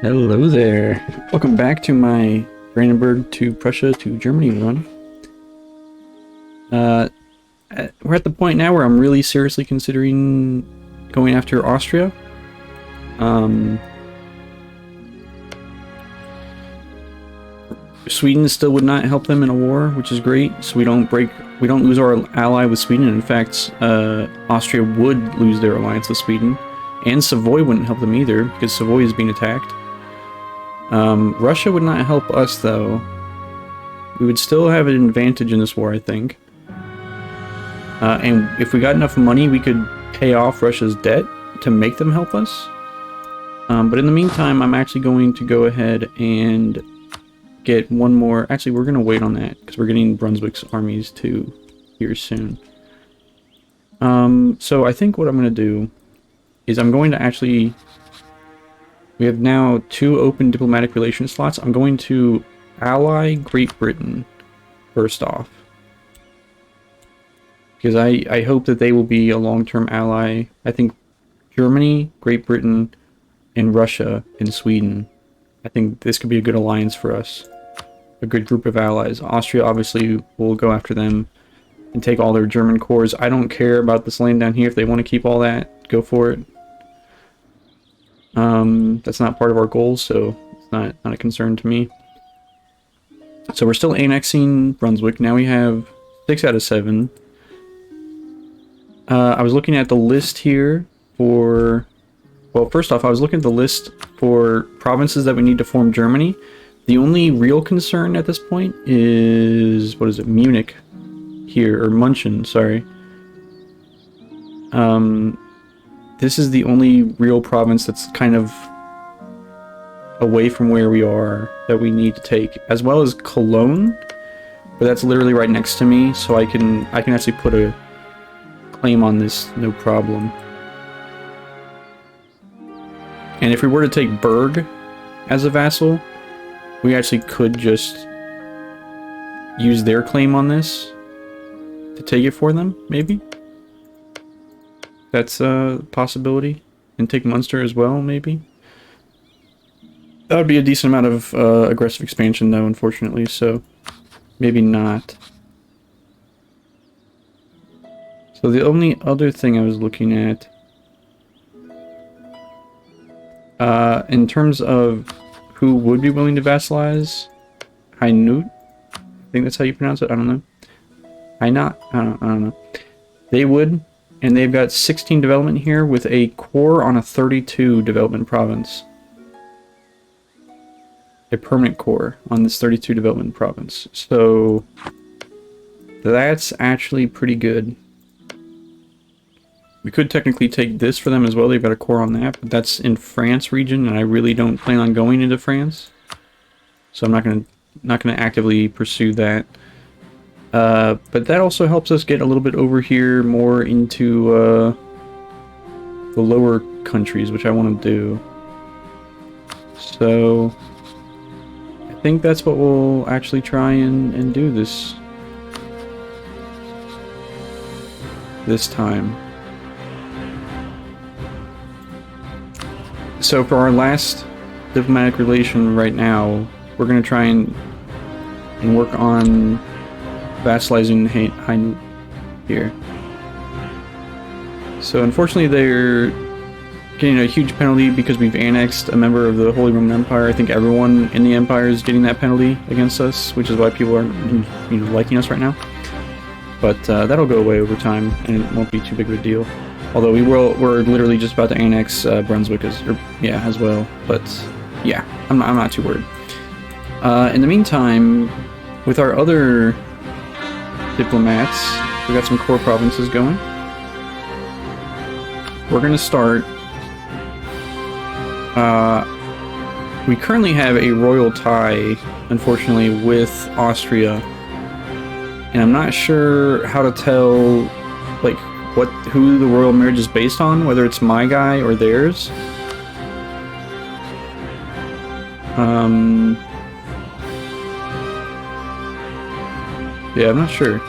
Hello there. Welcome back to my Brandenburg to Prussia to Germany run. We're at the point now where I'm really seriously considering going after Austria. Sweden still would not help them in a war, which is great. So we don't lose our ally with Sweden. In fact, Austria would lose their alliance with Sweden, and Savoy wouldn't help them either because Savoy is being attacked. Russia would not help us, though. We would still have an advantage in this war, I think. And if we got enough money, we could pay off Russia's debt to make them help us. But in the meantime, I'm actually going to go ahead and get one more... Actually, we're going to wait on that, because we're getting Brunswick's armies too here soon. So I think what I'm going to do is I'm going to actually... We have now 2 open diplomatic relations slots. I'm going to ally Great Britain first off, because I hope that they will be a long-term ally. I think Germany, Great Britain, and Russia and Sweden, I think this could be a good alliance for us. A good group of allies. Austria obviously will go after them and take all their German cores. I don't care about this land down here. If they want to keep all that, go for it. That's not part of our goals, so it's not a concern to me. So we're still annexing Brunswick. Now we have 6 out of 7. I was looking at the list here for... Well, first off, I was looking at the list for provinces that we need to form Germany. The only real concern at this point is... What is it? Munich here, or München, sorry. This is the only real province that's kind of away from where we are that we need to take, as well as Cologne, but that's literally right next to me, so I can actually put a claim on this, no problem. And if we were to take Berg as a vassal, we actually could just use their claim on this to take it for them, maybe? That's a possibility. And take Munster as well, maybe? That would be a decent amount of aggressive expansion, though, unfortunately, so maybe not. So the only other thing I was looking at, in terms of who would be willing to vassalize, Hainaut, I think that's how you pronounce it, I don't know. Hainaut? I don't know. They would, and they've got 16 development here with a core on a 32 development province. A permanent core on this 32 development province. So that's actually pretty good. We could technically take this for them as well. They've got a core on that, but that's in France region, and I really don't plan on going into France. So I'm not gonna actively pursue that. But that also helps us get a little bit over here more into the lower countries, which I want to do. So I think that's what we'll actually try and do this time. So for our last diplomatic relation right now, we're going to try and work on vassalizing Hainaut here. So unfortunately they're getting a huge penalty because we've annexed a member of the Holy Roman Empire. I think everyone in the Empire is getting that penalty against us, which is why people aren't liking us right now. But that'll go away over time, and it won't be too big of a deal. Although we're literally just about to annex Brunswick as well. But yeah, I'm not too worried. In the meantime, with our other diplomats, we got some core provinces going. We're gonna start. We currently have a royal tie, unfortunately, with Austria, and I'm not sure how to tell, like, who the royal marriage is based on, whether it's my guy or theirs. Yeah, I'm not sure.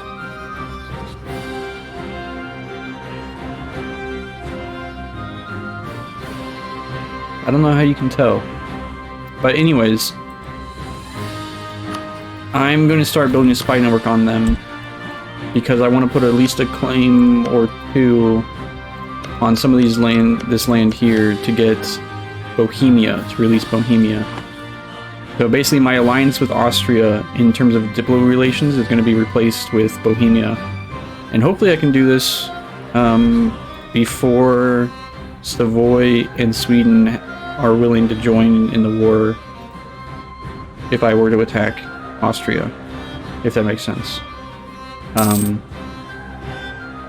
I don't know how you can tell. But anyways, I'm going to start building a spy network on them because I want to put at least a claim or two on some of this land here to get Bohemia, to release Bohemia. So basically my alliance with Austria in terms of diplo relations is going to be replaced with Bohemia. And hopefully I can do this before Savoy and Sweden are willing to join in the war if I were to attack Austria, if that makes sense.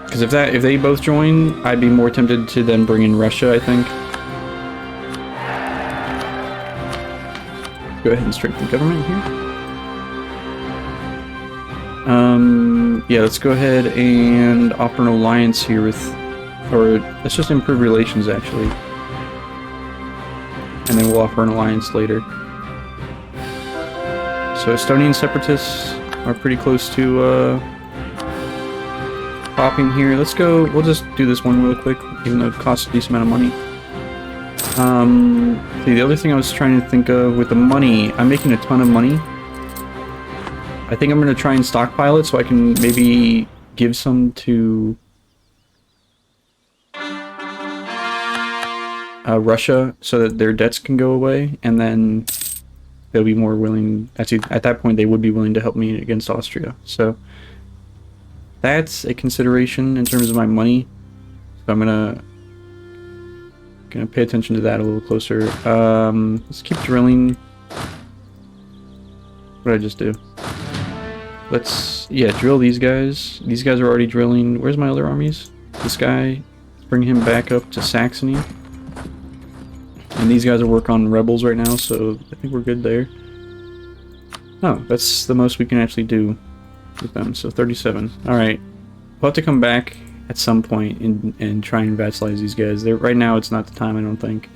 Because if they both join, I'd be more tempted to then bring in Russia, I think. Go ahead and strengthen government here. Yeah, let's go ahead and offer an alliance here with, or let's just improve relations actually. And then we'll offer an alliance later. So Estonian separatists are pretty close to popping here. Let's go, we'll just do this one real quick, even though it costs a decent amount of money. The other thing I was trying to think of with the money, I'm making a ton of money. I think I'm going to try and stockpile it so I can maybe give some to Russia so that their debts can go away, and then they'll be more willing, actually at that point they would be willing to help me against Austria. So that's a consideration in terms of my money. So I'm gonna pay attention to that a little closer. Let's keep drilling. What did I just do? Let's, yeah, drill these guys. These guys are already drilling. Where's my other armies? This guy, bring him back up to Saxony. And these guys are working on rebels right now, so I think we're good there. Oh, that's the most we can actually do with them, so 37. Alright. We'll have to come back at some point and try and vassalize these guys. Right now it's not the time, I don't think.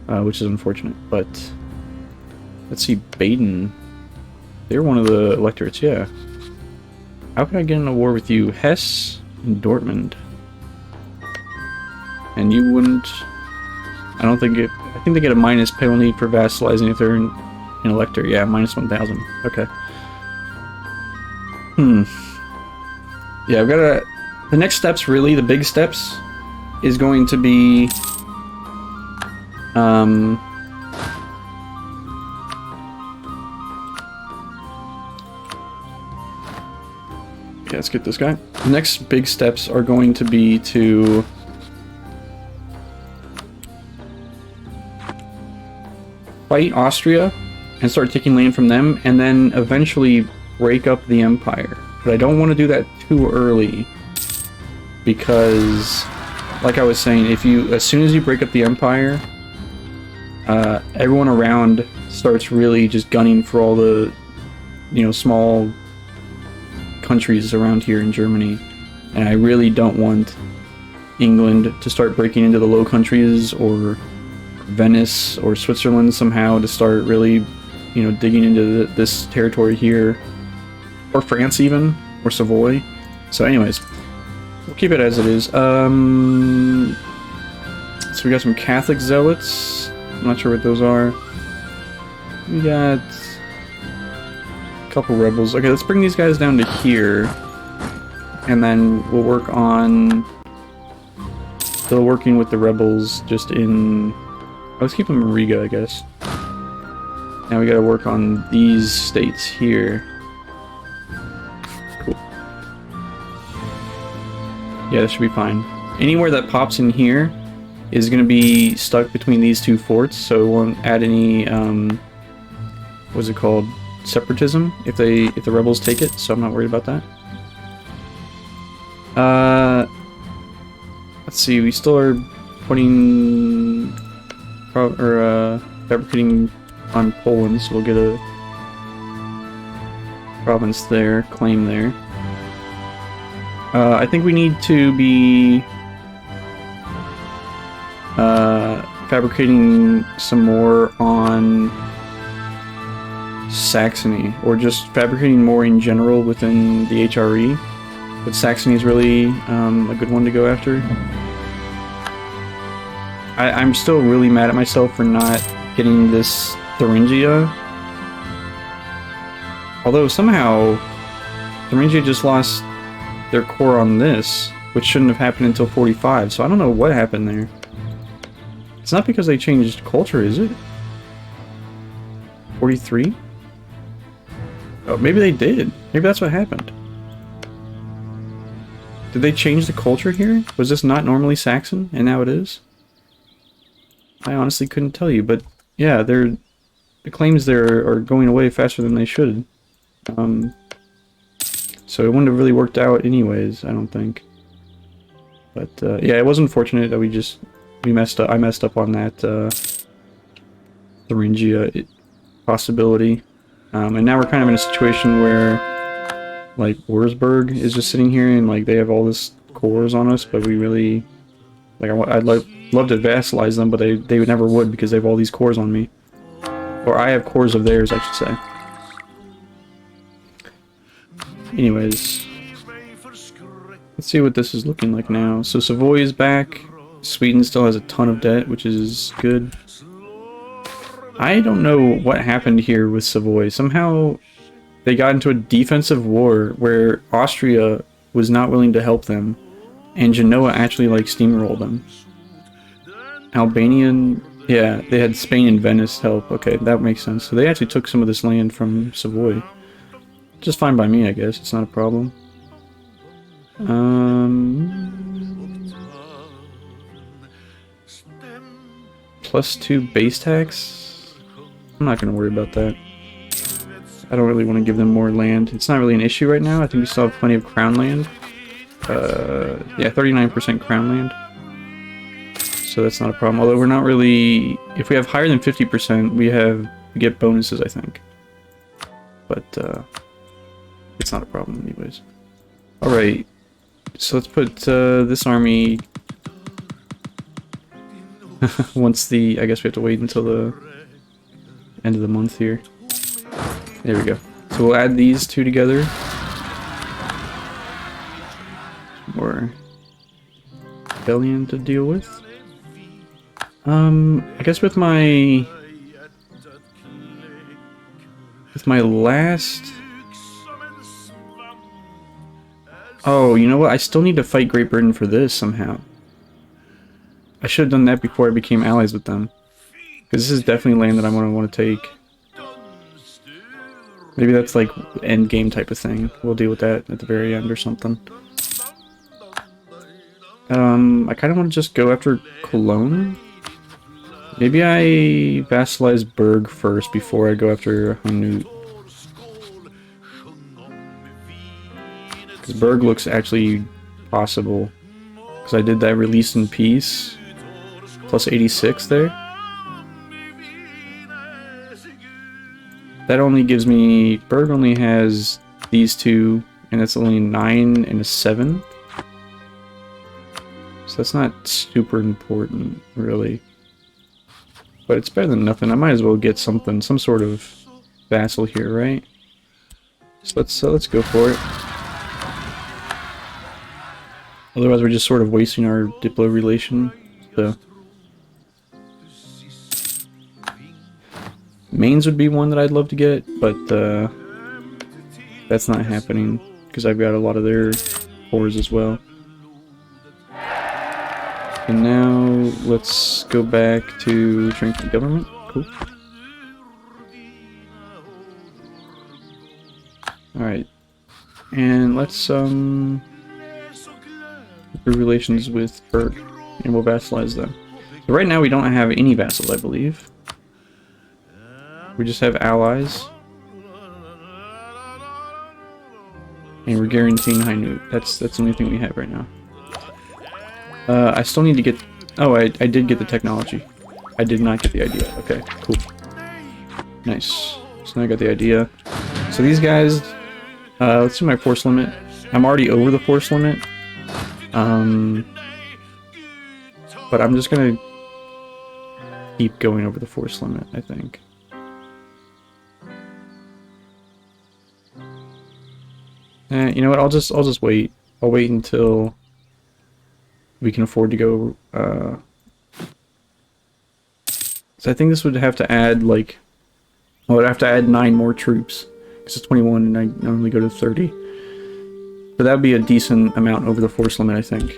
Which is unfortunate, but... Let's see, Baden. They're one of the electorates, yeah. How can I get in a war with you? Hesse and Dortmund. And you wouldn't... I don't think it... I think they get a minus penalty for vassalizing if they're an elector. Yeah, minus 1,000. Okay. Yeah, I've got to... The next steps, really, the big steps, is going to be... Yeah, let's get this guy. The next big steps are going to be to... fight Austria and start taking land from them, and then eventually break up the empire. But I don't want to do that too early, because, like I was saying, as soon as you break up the empire, everyone around starts really just gunning for all the, small countries around here in Germany, and I really don't want England to start breaking into the Low Countries or Venice or Switzerland somehow to start really, digging into this territory here, or France even, or Savoy. So anyways, we'll keep it as it is. So we got some Catholic zealots. I'm not sure what those are. We got a couple rebels. Okay, let's bring these guys down to here, and then we'll work on still working with the rebels just in... Let's keep them in Riga, I guess. Now we gotta work on these states here. Cool. Yeah, that should be fine. Anywhere that pops in here is gonna be stuck between these two forts, so it won't add any, what's it called? Separatism, if the rebels take it, so I'm not worried about that. Let's see, we still are putting... fabricating on Poland, so we'll get a province there, claim there. I think we need to be fabricating some more on Saxony, or just fabricating more in general within the HRE. But Saxony is really a good one to go after. I'm still really mad at myself for not getting this Thuringia. Although somehow Thuringia just lost their core on this, which shouldn't have happened until 45, so I don't know what happened there. It's not because they changed culture, is it? 43? Oh, maybe they did. Maybe that's what happened. Did they change the culture here? Was this not normally Saxon, and now it is? I honestly couldn't tell you, but yeah, the claims there are going away faster than they should. So it wouldn't have really worked out anyways, I don't think. But yeah, it was unfortunate that we messed up. I messed up on that Thuringia possibility. And now we're kind of in a situation where like Wurzburg is just sitting here and like they have all this cores on us, but we really like I'd love to vassalize them, but they never would because they have all these cores on me. Or I have cores of theirs, I should say. Anyways, let's see what this is looking like now. So Savoy is back. Sweden still has a ton of debt, which is good. I don't know what happened here with Savoy. Somehow they got into a defensive war where Austria was not willing to help them, and Genoa actually like steamrolled them. Albanian, yeah, they had Spain and Venice help. Okay, that makes sense. So they actually took some of this land from Savoy. Just fine by me, I guess. It's not a problem. +2 base tax? I'm not going to worry about that. I don't really want to give them more land. It's not really an issue right now. I think we still have plenty of crown land. Yeah, 39% crown land. So that's not a problem. Although we're not really... If we have higher than 50%, we get bonuses, I think. But, it's not a problem anyways. Alright. So let's put this army... once the... I guess we have to wait until the end of the month here. There we go. So we'll add these two together. More rebellion to deal with. I guess with my last... Oh, you know what? I still need to fight Great Britain for this somehow. I should have done that before I became allies with them. Because this is definitely land that I'm going to want to take. Maybe that's like end game type of thing. We'll deal with that at the very end or something. I kind of want to just go after Cologne. Maybe I vassalize Berg first before I go after Hanut. Because Berg looks actually possible. Because I did that release in peace. Plus 86 there. That only gives me... Berg only has these two, and it's only 9 and a 7. So that's not super important, really. But it's better than nothing. I might as well get something, some sort of vassal here, right? So let's go for it. Otherwise we're just sort of wasting our Diplo relation, so... Mainz would be one that I'd love to get, but that's not happening because I've got a lot of their cores as well. And now let's go back to strengthen government. Cool. Alright. And let's improve relations with Berg, and we'll vassalize them. So right now we don't have any vassals, I believe. We just have allies. And we're guaranteeing Hainaut. That's the only thing we have right now. I still need to get... Oh, I did get the technology. I did not get the idea. Okay, cool. Nice. So now I got the idea. So these guys... let's do my force limit. I'm already over the force limit. But I'm just gonna keep going over the force limit, I think. You know what? I'll just wait. I'll wait until we can afford to go. So I think this would have to add like Well, I'd have to add 9 more troops. Because it's 21 and I normally go to 30. So that would be a decent amount over the force limit, I think.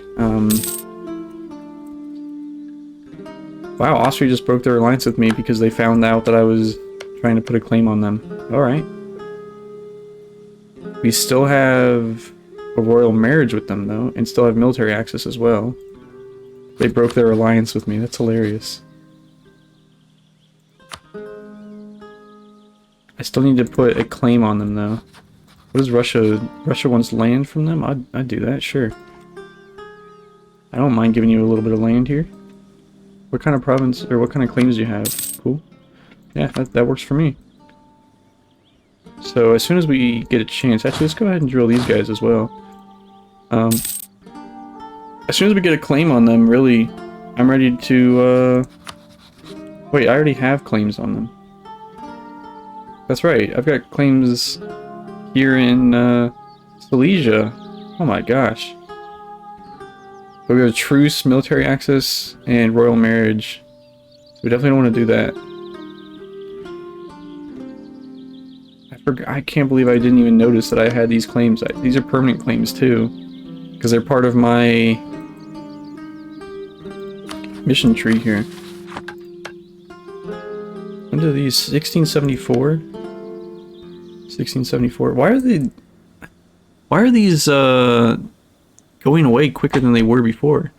Wow, Austria just broke their alliance with me because they found out that I was trying to put a claim on them. Alright. We still have a royal marriage with them, though, and still have military access as well. They broke their alliance with me. That's hilarious. I still need to put a claim on them, though. What is Russia? Russia wants land from them? I'd do that, sure. I don't mind giving you a little bit of land here. What kind of province, or what kind of claims do you have? Cool. Yeah, that works for me. So as soon as we get a chance, actually let's go ahead and drill these guys as well. As soon as we get a claim on them, really, I'm ready to, wait, I already have claims on them. That's right, I've got claims here in, Silesia. Oh my gosh. But we have a truce, military access, and royal marriage. So we definitely don't want to do that. I can't believe I didn't even notice that I had these claims. These are permanent claims too, because they're part of my mission tree here. When do these 1674? 1674. Why are these going away quicker than they were before?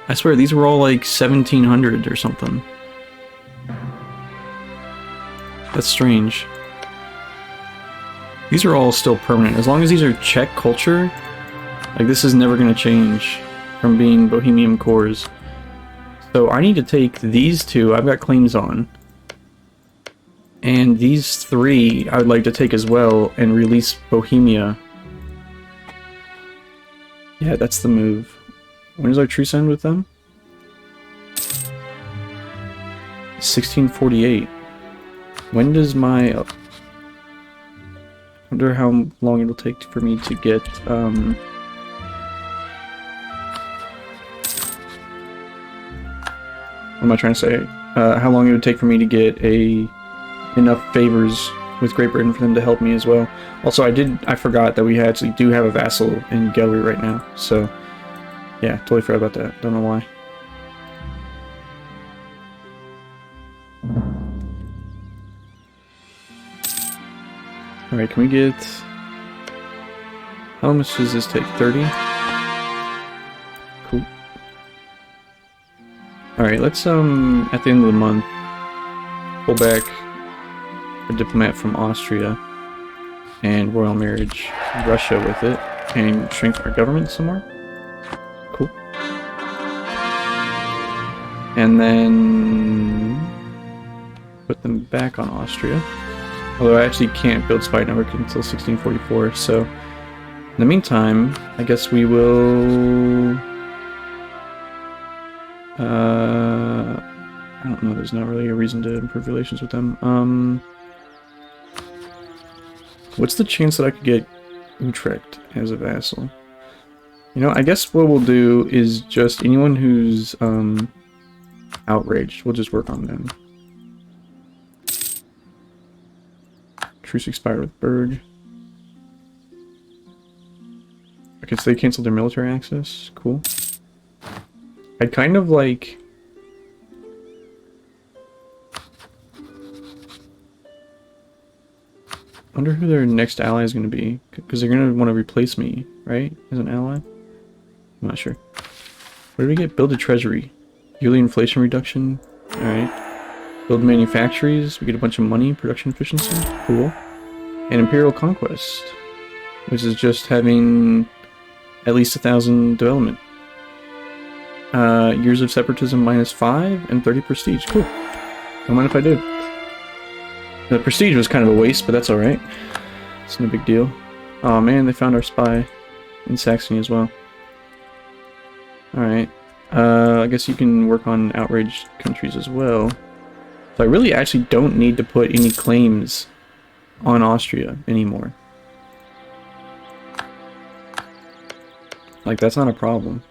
I swear these were all like 1700 or something. That's strange. These are all still permanent. As long as these are Czech culture, like this is never going to change from being Bohemian cores. So I need to take these two I've got claims on. And these 3 I would like to take as well and release Bohemia. Yeah, that's the move. When does our truce end with them? 1648. When does my... I wonder how long it'll take for me to get, what am I trying to say? How long it would take for me to get enough favors with Great Britain for them to help me as well. Also, I forgot that we actually do have a vassal in Gallery right now, so... Yeah, totally forgot about that. Don't know why. Alright, can we get... How much does this take? 30? Cool. Alright, let's, at the end of the month, pull back a diplomat from Austria and royal marriage Russia with it, and strengthen our government some more. Cool. And then... put them back on Austria. Although I actually can't build spy network until 1644, so in the meantime, I guess we will... I don't know, there's not really a reason to improve relations with them. What's the chance that I could get Utrecht as a vassal? You know, I guess what we'll do is just anyone who's outraged, we'll just work on them. Truce expired with Berg. Okay, so they canceled their military access. Cool. I'd kind of like... wonder who their next ally is going to be. Because they're going to want to replace me, right? As an ally? I'm not sure. What did we get? Build a treasury. Yearly inflation reduction. Alright. Build manufactories. We get a bunch of money. Production efficiency. Cool. And Imperial Conquest. Which is just having at least 1,000 development. Years of separatism -5 and 30 prestige. Cool. Don't mind if I do. The prestige was kind of a waste, but that's alright. It's no big deal. Oh man, they found our spy in Saxony as well. Alright. I guess you can work on outraged countries as well. So I really actually don't need to put any claims on Austria anymore. Like, that's not a problem.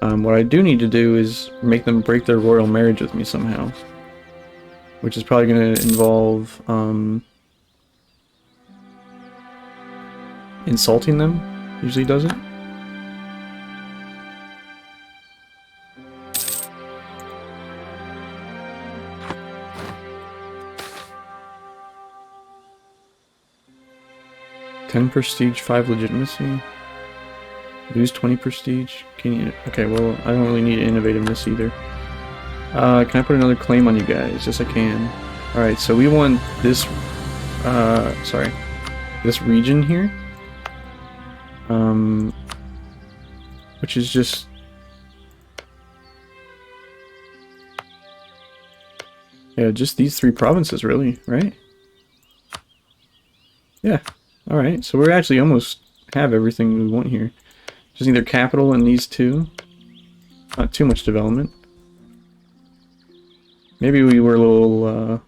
What I do need to do is make them break their royal marriage with me somehow. which is probably going to involve insulting them. Usually does it. $10 prestige, 5 legitimacy. Lose 20 prestige. Can you? Okay, well, I don't really need innovativeness either. Can I put another claim on you guys? Yes, I can. Alright, so we want this, sorry, this region here. Which is just... yeah, just these 3 provinces, really, right? Yeah. Alright, so we actually almost have everything we want here. Just need their capital and these 2. Not too much development. Maybe we were a little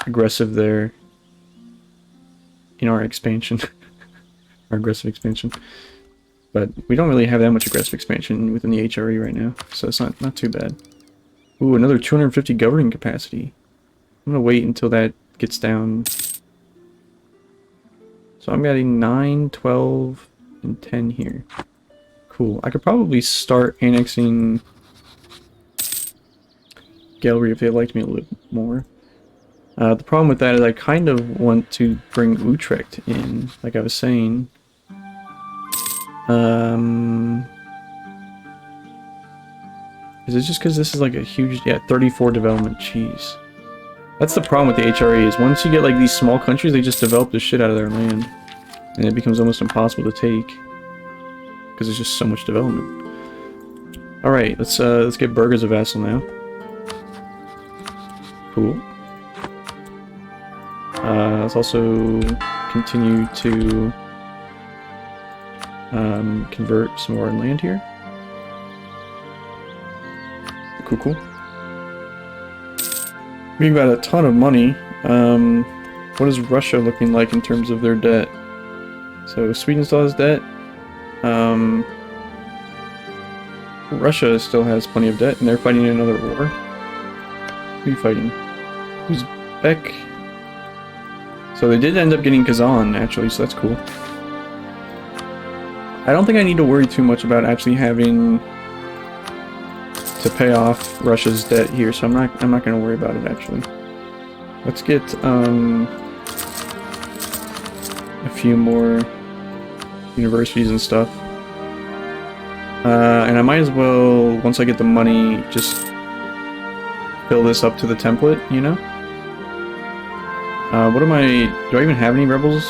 aggressive there in our expansion. Our aggressive expansion. But we don't really have that much aggressive expansion within the HRE right now, so it's not too bad. Ooh, another 250 governing capacity. I'm gonna wait until that gets down. So I'm getting 9, 12, and 10 here. Cool. I could probably start annexing Gallery if they liked me a little more. The problem with that is I kind of want to bring Utrecht in, like I was saying. Is it just because this is like a huge... yeah, 34 development, jeez. That's the problem with the HRE, is once you get like these small countries, they just develop the shit out of their land. And it becomes almost impossible to take. Because there's just so much development. Alright, let's get Berg as a vassal now. Cool. Let's also continue to convert some more land here. Cool, cool. We've got a ton of money. What is Russia looking like in terms of their debt? So Sweden still has debt. Russia still has plenty of debt, and they're fighting another war. Who are you fighting? Uzbek? So they did end up getting Kazan, actually, so that's cool. I don't think I need to worry too much about actually having to pay off Russia's debt here, so I'm not going to worry about it, actually. Let's get a few more universities and stuff. And I might as well, once I get the money, just fill this up to the template, you know? What am I... do I even have any rebels?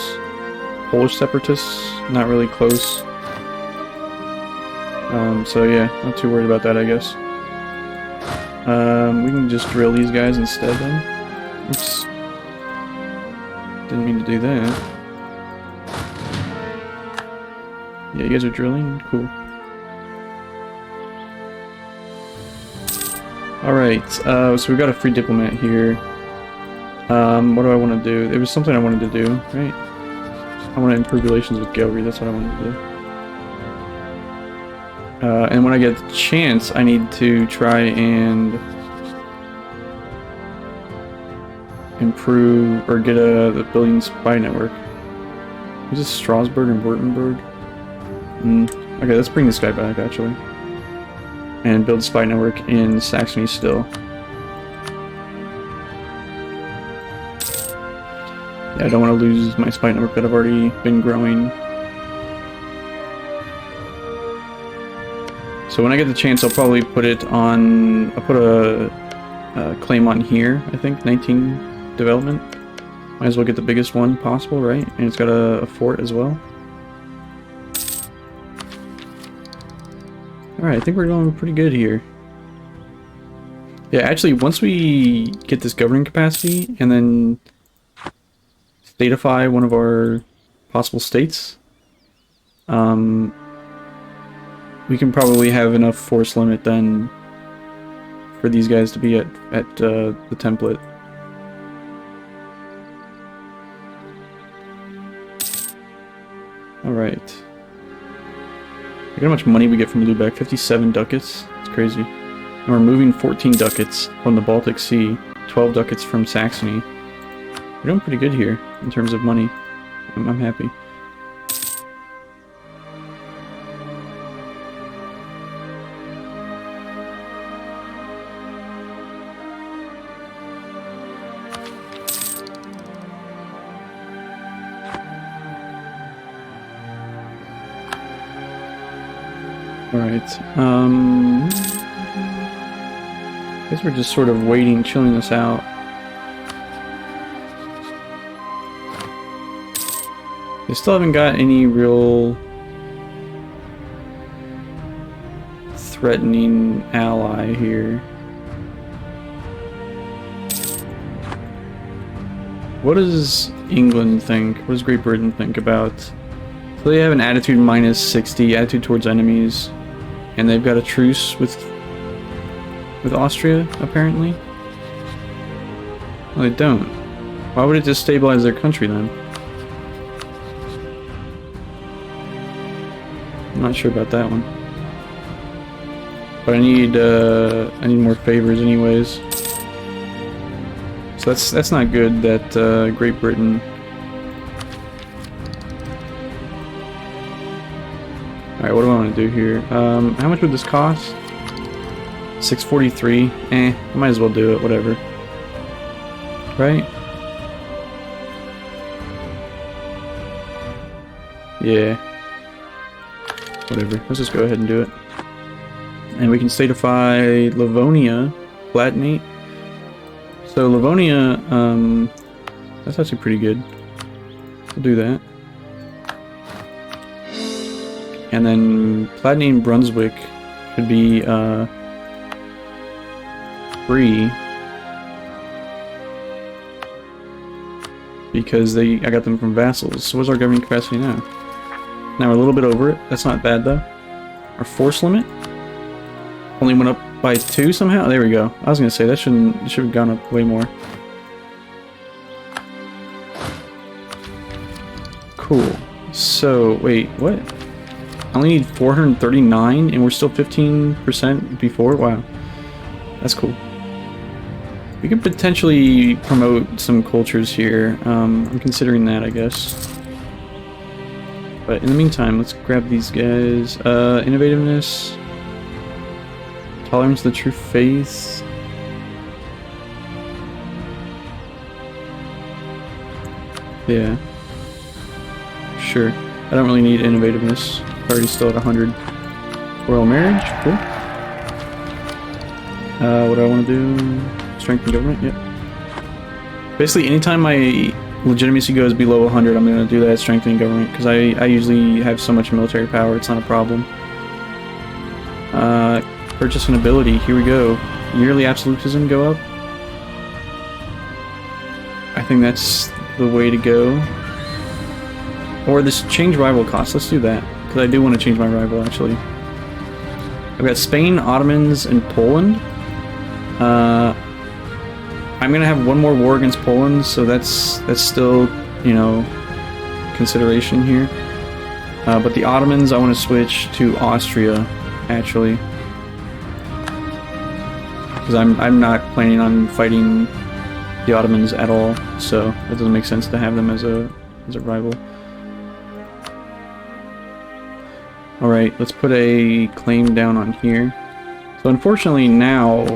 Polish separatists? Not really close. So yeah, not too worried about that, I guess. We can just drill these guys instead then. Oops. Didn't mean to do that. Yeah, you guys are drilling? Cool. Alright, so we've got a free diplomat here. What do I want to do? There was something I wanted to do, right? I want to improve relations with Gallery, that's what I wanted to do. And when I get the chance, I need to try and improve, or get the building spy network. Is this Strasbourg and Württemberg? Okay, let's bring this guy back, actually. And build a spy network in Saxony still. Yeah, I don't want to lose my spy network that I've already been growing. So when I get the chance, I'll probably put it on... I'll put a claim on here, I think. 19 development. Might as well get the biggest one possible, right? And it's got a fort as well. Alright, I think we're going pretty good here. Yeah, actually, once we get this governing capacity, and then statify one of our possible states, we can probably have enough force limit then for these guys to be at the template. Alright. Look how much money we get from Lubeck. 57 ducats. It's crazy. And we're moving 14 ducats from the Baltic Sea, 12 ducats from Saxony. We're doing pretty good here in terms of money. I'm happy. Alright, I guess we're just sort of waiting, chilling this out. They still haven't got any real threatening ally here. What does England think? What does Great Britain think about? So they have an attitude minus 60, attitude towards enemies, and they've got a truce with Austria, apparently. Well, they don't. Why would it just stabilize their country then? I'm not sure about that one. But I need more favors anyways. So that's not good that Great Britain. Alright, what do I want to do here? How much would this cost? 643. I might as well do it, whatever. Right? Yeah. Whatever. Let's just go ahead and do it. And we can statify Livonia, Palatinate. So Livonia, that's actually pretty good. We'll do that. And then Palatinate Brunswick could be free because I got them from vassals. So what's our governing capacity now? Now we're a little bit over it. That's not bad though. Our force limit only went up by 2 somehow. There we go. I was gonna say that should have gone up way more. Cool. So wait, what? I only need 439 and we're still 15% before? Wow. That's cool. We could potentially promote some cultures here. I'm considering that, I guess. But in the meantime, let's grab these guys. Innovativeness. Tolerance to the true faith. Yeah. Sure. I don't really need innovativeness. Already still at 100. Royal marriage, cool. What do I want to do? Strengthen government, yep. Basically, anytime my legitimacy goes below 100, I'm going to do that strengthening government, because I usually have so much military power, it's not a problem. Purchase an ability, here we go. Yearly absolutism go up. I think that's the way to go. Or this change rival cost, let's do that. Because I do want to change my rival, actually. I've got Spain, Ottomans, and Poland. I'm going to have one more war against Poland, so that's still, you know, consideration here. But the Ottomans, I want to switch to Austria, actually. Because I'm not planning on fighting the Ottomans at all, so it doesn't make sense to have them as a rival. Alright, let's put a claim down on here. So unfortunately now,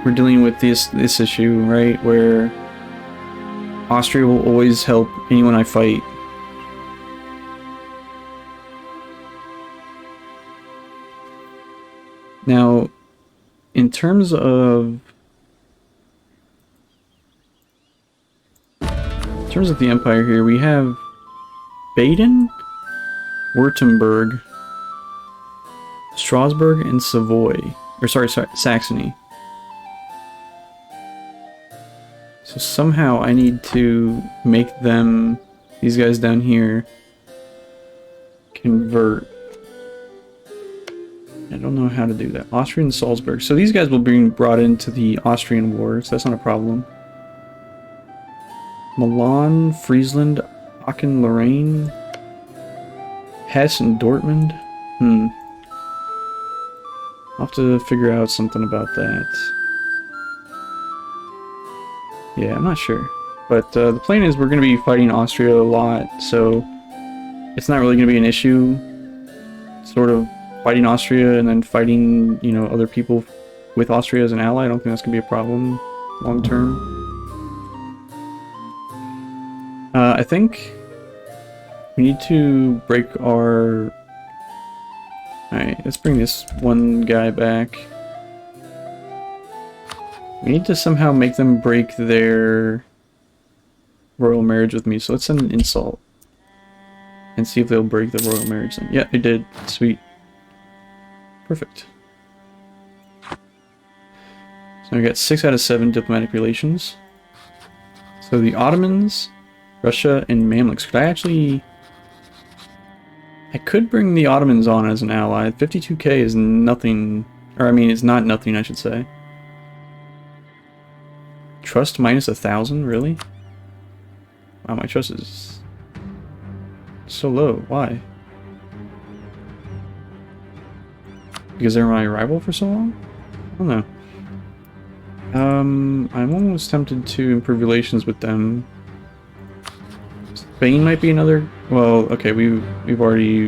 we're dealing with this issue, right, where Austria will always help anyone I fight. Now, in terms of the empire here, we have Baden, Württemberg, Strasbourg, and Savoy. Or sorry, Saxony. So somehow I need to make them, these guys down here, convert. I don't know how to do that. Austria and Salzburg. So these guys will be brought into the Austrian war, so that's not a problem. Milan, Friesland, Aachen, Lorraine, Hesse, and Dortmund. I'll have to figure out something about that. Yeah, I'm not sure. But the plan is we're going to be fighting Austria a lot, so it's not really going to be an issue. Sort of fighting Austria and then fighting, you know, other people with Austria as an ally. I don't think that's going to be a problem long term. I think we need to break our... Alright, let's bring this one guy back. We need to somehow make them break their royal marriage with me, so let's send an insult. And see if they'll break the royal marriage then. Yeah, they did. Sweet. Perfect. So we got 6 out of 7 diplomatic relations. So the Ottomans, Russia, and Mamluks. Could I actually... I could bring the Ottomans on as an ally. 52k is nothing... Or I mean, it's not nothing, I should say. Trust minus 1,000? Really? Wow, my trust is... so low. Why? Because they're my rival for so long? I don't know. I'm almost tempted to improve relations with them. Spain might be another... Well, okay, we've already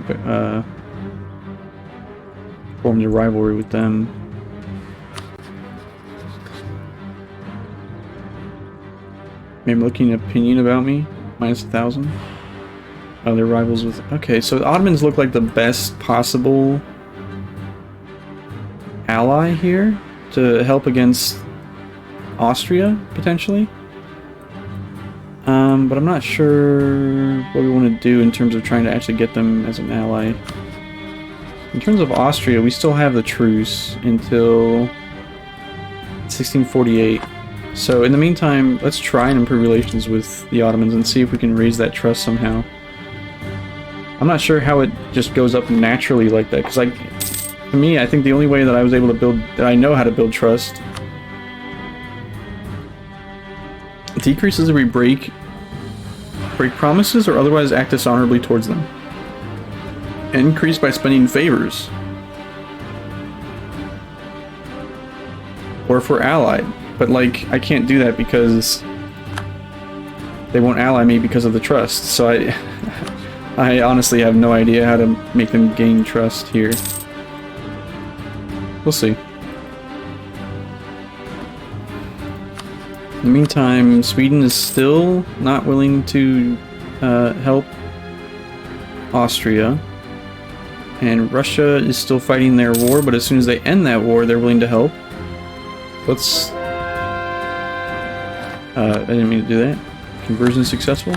formed a rivalry with them. Maybe looking opinion about me? Minus 1,000? Oh, they're rivals with... Okay, so the Ottomans look like the best possible ally here to help against Austria, potentially. But I'm not sure what we want to do in terms of trying to actually get them as an ally. In terms of Austria, we still have the truce until 1648. So in the meantime, let's try and improve relations with the Ottomans and see if we can raise that trust somehow. I'm not sure how it just goes up naturally like that, because to me, I think the only way that I was able to build, that I know how to build trust, decreases if we break promises or otherwise act dishonorably towards them. Increase by spending favors. Or if we're allied. But like, I can't do that because they won't ally me because of the trust. So I honestly have no idea how to make them gain trust here. We'll see. In the meantime, Sweden is still not willing to help Austria. And Russia is still fighting their war, but as soon as they end that war, they're willing to help. Let's... I didn't mean to do that. Conversion successful.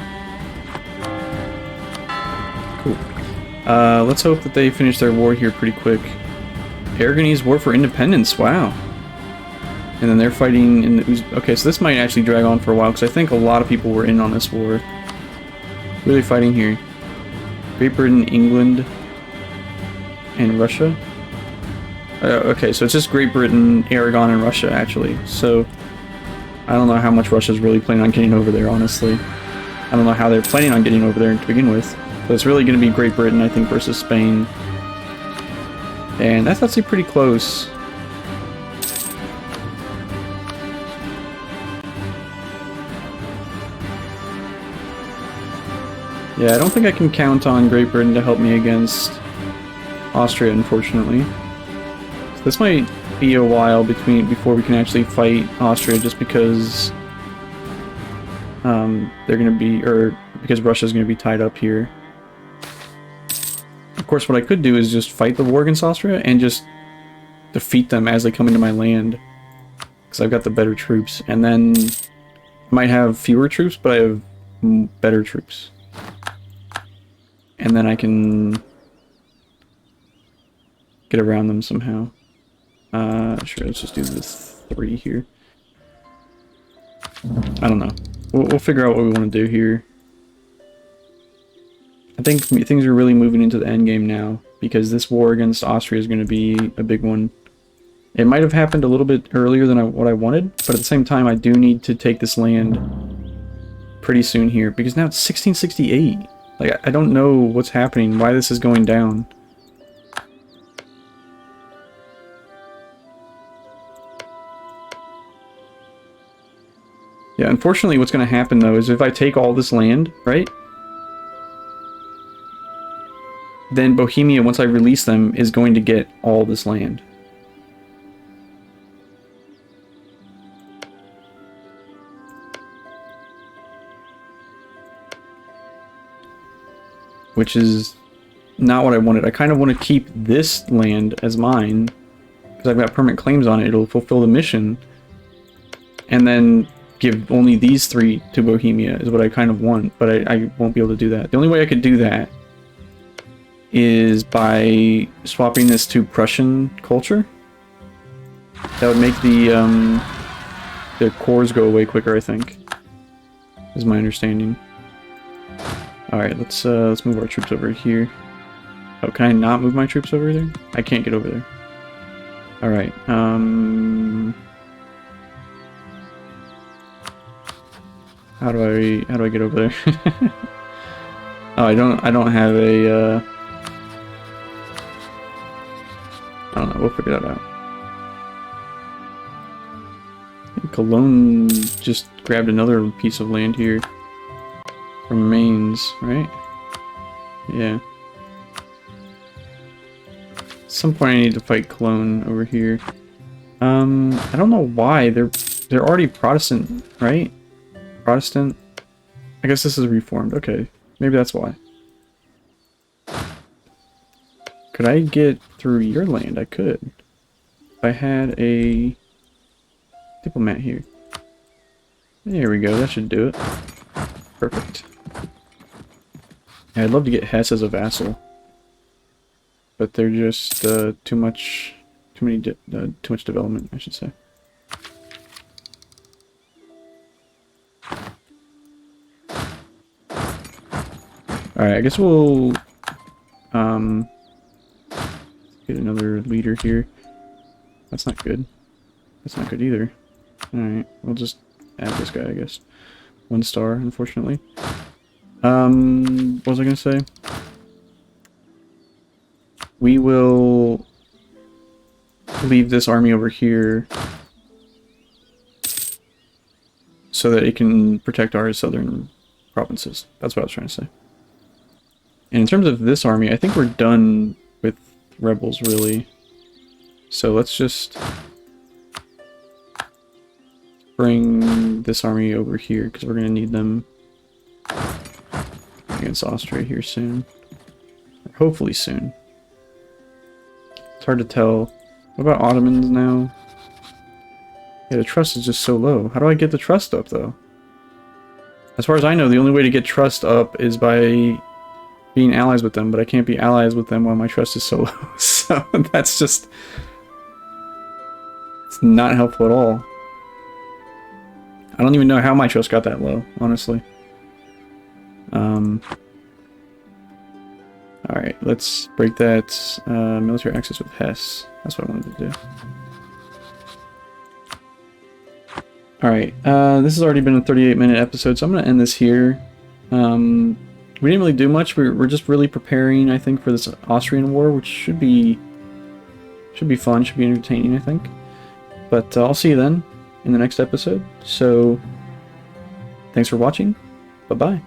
Cool. Let's hope that they finish their war here pretty quick. Aragonese War for Independence, wow. And then they're fighting in the... Okay, so this might actually drag on for a while, because I think a lot of people were in on this war. Really fighting here. Great Britain, England, and Russia. Okay, so it's just Great Britain, Aragon, and Russia, actually. So, I don't know how much Russia's really planning on getting over there, honestly. I don't know how they're planning on getting over there to begin with. But it's really going to be Great Britain, I think, versus Spain. And that's actually pretty close. Yeah, I don't think I can count on Great Britain to help me against Austria, unfortunately. So this might be a while before we can actually fight Austria, just because they're going to be, or because Russia's going to be tied up here. Of course, what I could do is just fight the war against Austria and just defeat them as they come into my land, because I've got the better troops. And then I might have fewer troops, but I have better troops. And then I can get around them somehow. Sure, let's just do this 3 here. I don't know. We'll figure out what we want to do here. I think things are really moving into the end game now, because this war against Austria is going to be a big one. It might have happened a little bit earlier than what I wanted, but at the same time I do need to take this land pretty soon here, because now it's 1668. Like, I don't know what's happening, why this is going down. Yeah, unfortunately what's going to happen though is if I take all this land, right? Then Bohemia, once I release them, is going to get all this land. Which is not what I wanted. I kind of want to keep this land as mine, because I've got permanent claims on it. It'll fulfill the mission. And then give only these 3 to Bohemia is what I kind of want, but I won't be able to do that. The only way I could do that is by swapping this to Prussian culture. That would make the cores go away quicker, I think. Is my understanding. Alright, let's move our troops over here. Oh, can I not move my troops over there? I can't get over there. Alright, how do I get over there? Oh, I don't have a I don't know, we'll figure that out. I think Cologne just grabbed another piece of land here from Mainz, right? Yeah. At some point I need to fight Cologne over here. I don't know why. They're already Protestant, right? Protestant? I guess this is Reformed. Okay. Maybe that's why. Could I get through your land? I could. If I had a diplomat here. There we go. That should do it. Perfect. Yeah, I'd love to get Hesse as a vassal. But they're just too much development, I should say. Alright, I guess we'll get another leader here. That's not good. That's not good either. Alright, we'll just add this guy, I guess. 1 star, unfortunately. What was I gonna say? We will leave this army over here so that it can protect our southern provinces. That's what I was trying to say. And in terms of this army, I think we're done with rebels, really. So let's just bring this army over here, because we're going to need them against Austria here soon. Or hopefully soon. It's hard to tell. What about Ottomans now? Yeah, the trust is just so low. How do I get the trust up, though? As far as I know, the only way to get trust up is by being allies with them, but I can't be allies with them while my trust is so low. So that's just... it's not helpful at all. I don't even know how my trust got that low, honestly. Alright, let's break that military access with Hesse. That's what I wanted to do. Alright, this has already been a 38-minute episode, so I'm going to end this here. We didn't really do much. We're just really preparing, I think, for this Austrian war, which should be fun, should be entertaining, I think. But I'll see you then in the next episode. So, thanks for watching. Bye-bye.